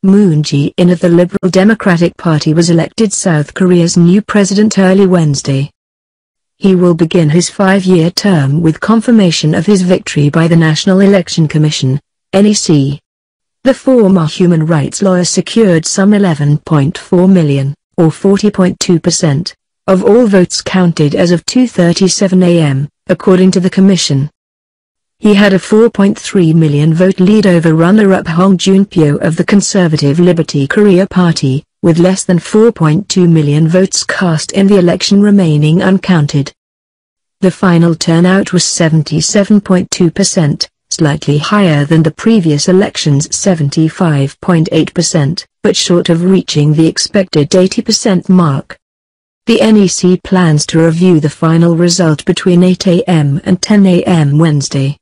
Moon Jae-in of the Liberal Democratic Party was elected South Korea's new president early Wednesday. He will begin his 5-year term with confirmation of his victory by the National Election Commission, NEC. The former human rights lawyer secured some 11.4 million, or 40.2%, of all votes counted as of 2:37 a.m., according to the commission. He had a 4.3 million vote lead over runner-up Hong Joon-pyo of the Conservative Liberty Korea Party, with less than 4.2 million votes cast in the election remaining uncounted. The final turnout was 77.2%, slightly higher than the previous election's 75.8%, but short of reaching the expected 80% mark. The NEC plans to review the final result between 8 a.m. and 10 a.m. Wednesday.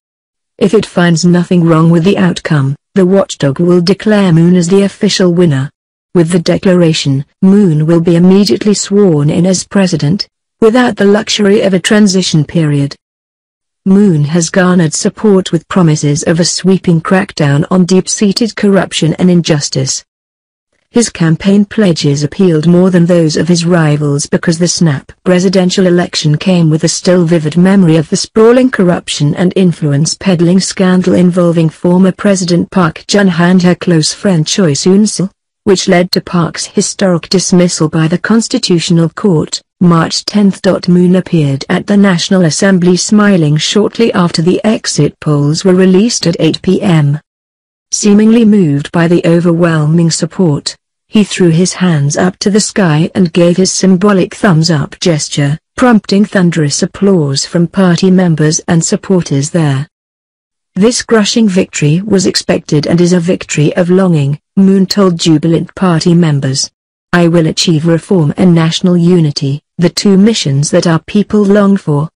If it finds nothing wrong with the outcome, the watchdog will declare Moon as the official winner. With the declaration, Moon will be immediately sworn in as president, without the luxury of a transition period. Moon has garnered support with promises of a sweeping crackdown on deep-seated corruption and injustice. His campaign pledges appealed more than those of his rivals because the snap presidential election came with a still vivid memory of the sprawling corruption and influence peddling scandal involving former President Park Geun-hye and her close friend Choi Soon-sil, which led to Park's historic dismissal by the Constitutional Court, March 10. Moon appeared at the National Assembly smiling shortly after the exit polls were released at 8 p.m. Seemingly moved by the overwhelming support, he threw his hands up to the sky and gave his symbolic thumbs-up gesture, prompting thunderous applause from party members and supporters there. This crushing victory was expected and is a victory of longing, Moon told jubilant party members. I will achieve reform and national unity, the two missions that our people long for.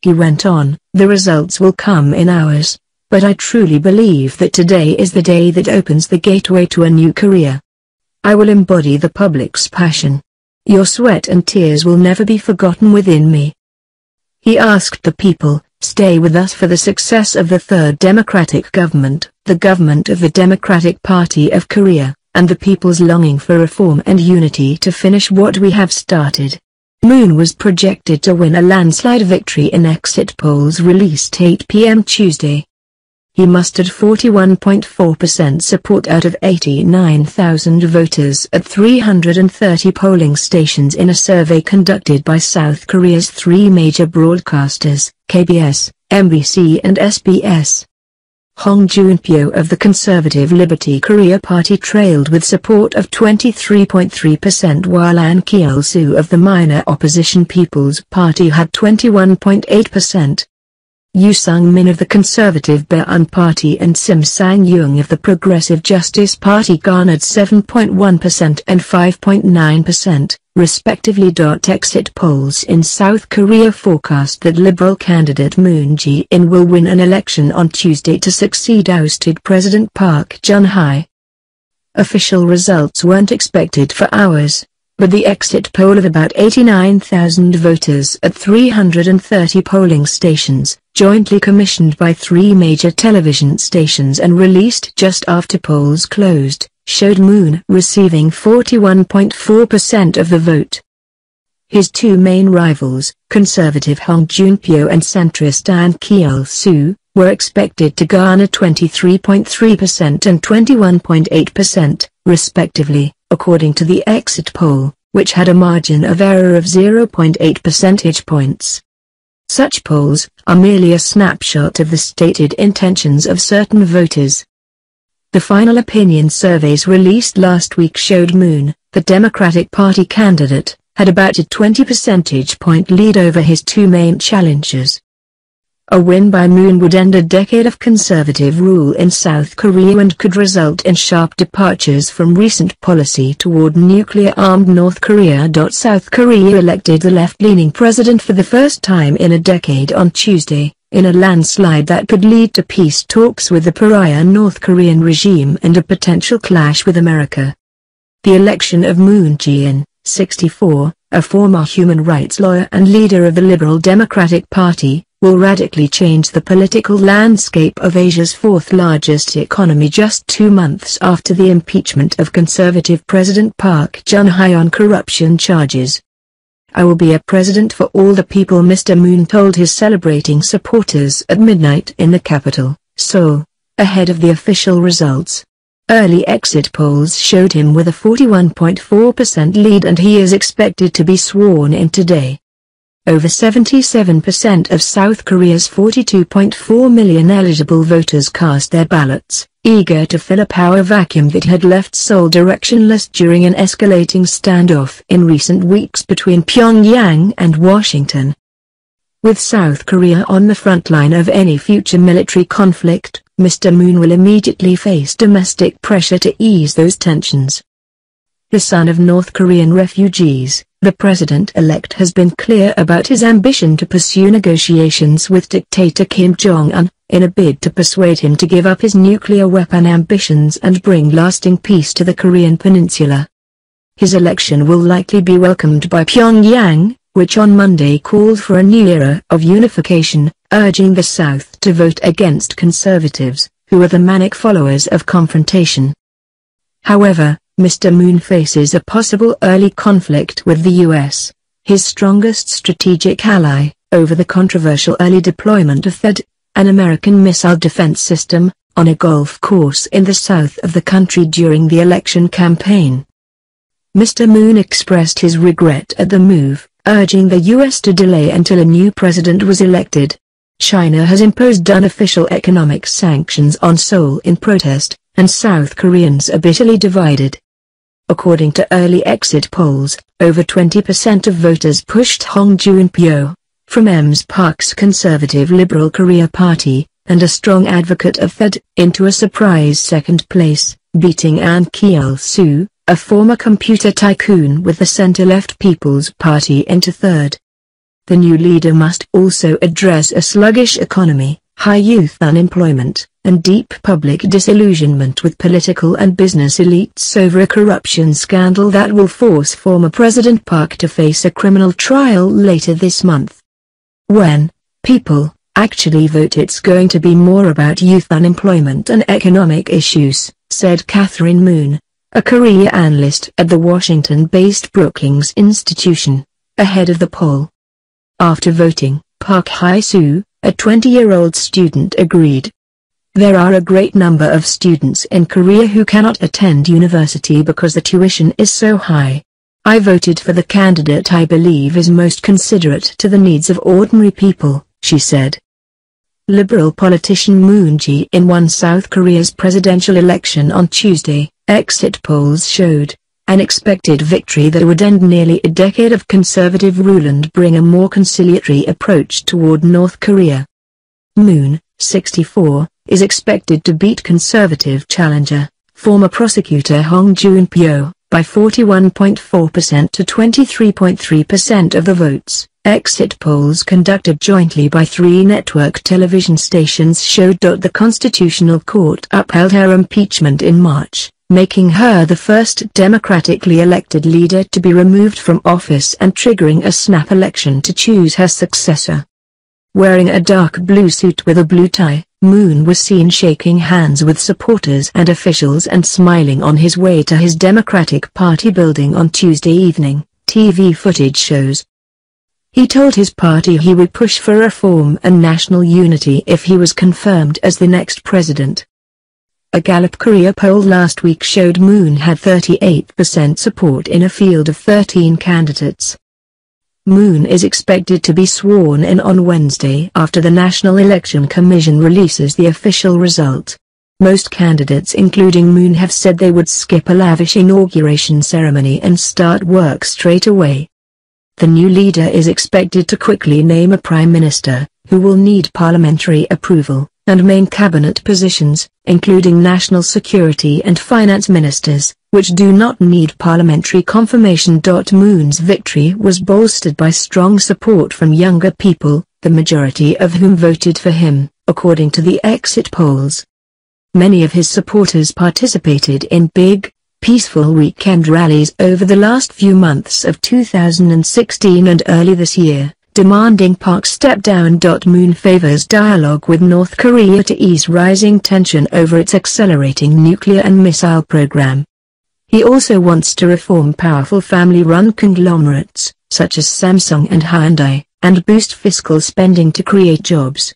He went on, the results will come in hours, but I truly believe that today is the day that opens the gateway to a new Korea. I will embody the public's passion. Your sweat and tears will never be forgotten within me. He asked the people, stay with us for the success of the third democratic government, the government of the Democratic Party of Korea, and the people's longing for reform and unity to finish what we have started. Moon was projected to win a landslide victory in exit polls released 8 p.m. Tuesday. He mustered 41.4% support out of 89,000 voters at 330 polling stations in a survey conducted by South Korea's three major broadcasters, KBS, MBC and SBS. Hong Joon-pyo of the Conservative Liberty Korea Party trailed with support of 23.3% while Ahn Kyeol-soo of the minor opposition People's Party had 21.8%. Yoo Sung-min of the Conservative Baeun Party and Sim Sang-young of the Progressive Justice Party garnered 7.1% and 5.9%, respectively. Exit polls in South Korea forecast that Liberal candidate Moon Jae-in will win an election on Tuesday to succeed ousted President Park Geun-hye. Official results weren't expected for hours, but the exit poll of about 89,000 voters at 330 polling stations, jointly commissioned by three major television stations and released just after polls closed, showed Moon receiving 41.4% of the vote. His two main rivals, conservative Hong Joon-pyo and centrist Ahn Kyeol-soo, were expected to garner 23.3% and 21.8%, respectively, according to the exit poll, which had a margin of error of 0.8 percentage points. Such polls are merely a snapshot of the stated intentions of certain voters. The final opinion surveys released last week showed Moon, the Democratic Party candidate, had about a 20 percentage point lead over his two main challengers. A win by Moon would end a decade of conservative rule in South Korea and could result in sharp departures from recent policy toward nuclear-armed North Korea. South Korea elected the left-leaning president for the first time in a decade on Tuesday, in a landslide that could lead to peace talks with the pariah North Korean regime and a potential clash with America. The election of Moon Jae-in, 64, a former human rights lawyer and leader of the Liberal Democratic Party, will radically change the political landscape of Asia's fourth-largest economy just 2 months after the impeachment of conservative President Park Geun-hye on corruption charges. "I will be a president for all the people," Mr. Moon told his celebrating supporters at midnight in the capital, Seoul, ahead of the official results. Early exit polls showed him with a 41.4% lead, and he is expected to be sworn in today. Over 77% of South Korea's 42.4 million eligible voters cast their ballots, eager to fill a power vacuum that had left Seoul directionless during an escalating standoff in recent weeks between Pyongyang and Washington. With South Korea on the front line of any future military conflict, Mr. Moon will immediately face domestic pressure to ease those tensions. The son of North Korean refugees, the president-elect has been clear about his ambition to pursue negotiations with dictator Kim Jong-un, in a bid to persuade him to give up his nuclear weapon ambitions and bring lasting peace to the Korean peninsula. His election will likely be welcomed by Pyongyang, which on Monday called for a new era of unification, urging the South to vote against conservatives, who are the manic followers of confrontation. However, Mr. Moon faces a possible early conflict with the U.S., his strongest strategic ally, over the controversial early deployment of THAAD, an American missile defense system, on a golf course in the south of the country during the election campaign. Mr. Moon expressed his regret at the move, urging the U.S. to delay until a new president was elected. China has imposed unofficial economic sanctions on Seoul in protest, and South Koreans are bitterly divided. According to early exit polls, over 20% of voters pushed Hong Joon-pyo, from Ms. Park's conservative Liberal Korea Party, and a strong advocate of THAAD, into a surprise second place, beating Ahn Kyul-soo, a former computer tycoon with the center-left People's Party, into third. The new leader must also address a sluggish economy, high youth unemployment, and deep public disillusionment with political and business elites over a corruption scandal that will force former President Park to face a criminal trial later this month. When people actually vote, it's going to be more about youth unemployment and economic issues, said Catherine Moon, a Korea analyst at the Washington-based Brookings Institution, ahead of the poll. After voting, Park Hye-soo, a 20-year-old student, agreed. "There are a great number of students in Korea who cannot attend university because the tuition is so high. I voted for the candidate I believe is most considerate to the needs of ordinary people," she said. Liberal politician Moon Jae-in won South Korea's presidential election on Tuesday, exit polls showed, an expected victory that would end nearly a decade of conservative rule and bring a more conciliatory approach toward North Korea. Moon, 64, is expected to beat conservative challenger, former prosecutor Hong Joon-pyo, by 41.4% to 23.3% of the votes. Exit polls conducted jointly by 3 network television stations showed the Constitutional Court upheld her impeachment in March, making her the first democratically elected leader to be removed from office and triggering a snap election to choose her successor. Wearing a dark blue suit with a blue tie, Moon was seen shaking hands with supporters and officials and smiling on his way to his Democratic Party building on Tuesday evening, TV footage shows. He told his party he would push for reform and national unity if he was confirmed as the next president. A Gallup Korea poll last week showed Moon had 38% support in a field of 13 candidates. Moon is expected to be sworn in on Wednesday after the National Election Commission releases the official result. Most candidates including Moon have said they would skip a lavish inauguration ceremony and start work straight away. The new leader is expected to quickly name a prime minister, who will need parliamentary approval, and main cabinet positions, including national security and finance ministers, which do not need parliamentary confirmation. Moon's victory was bolstered by strong support from younger people, the majority of whom voted for him, according to the exit polls. Many of his supporters participated in big, peaceful weekend rallies over the last few months of 2016 and early this year, demanding Park step down. Moon favors dialogue with North Korea to ease rising tension over its accelerating nuclear and missile program. He also wants to reform powerful family-run conglomerates, such as Samsung and Hyundai, and boost fiscal spending to create jobs.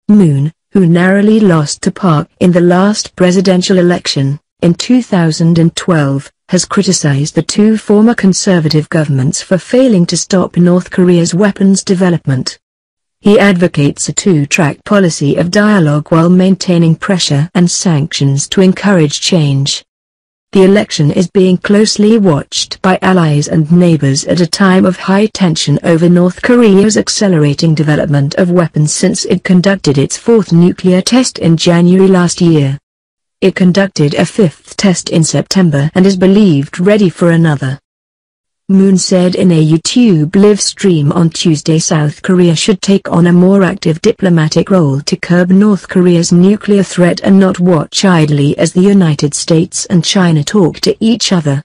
Moon, who narrowly lost to Park in the last presidential election, in 2012, has criticized the two former conservative governments for failing to stop North Korea's weapons development. He advocates a two-track policy of dialogue while maintaining pressure and sanctions to encourage change. The election is being closely watched by allies and neighbors at a time of high tension over North Korea's accelerating development of weapons since it conducted its fourth nuclear test in January last year. It conducted a fifth test in September and is believed ready for another. Moon said in a YouTube live stream on Tuesday South Korea should take on a more active diplomatic role to curb North Korea's nuclear threat and not watch idly as the United States and China talk to each other.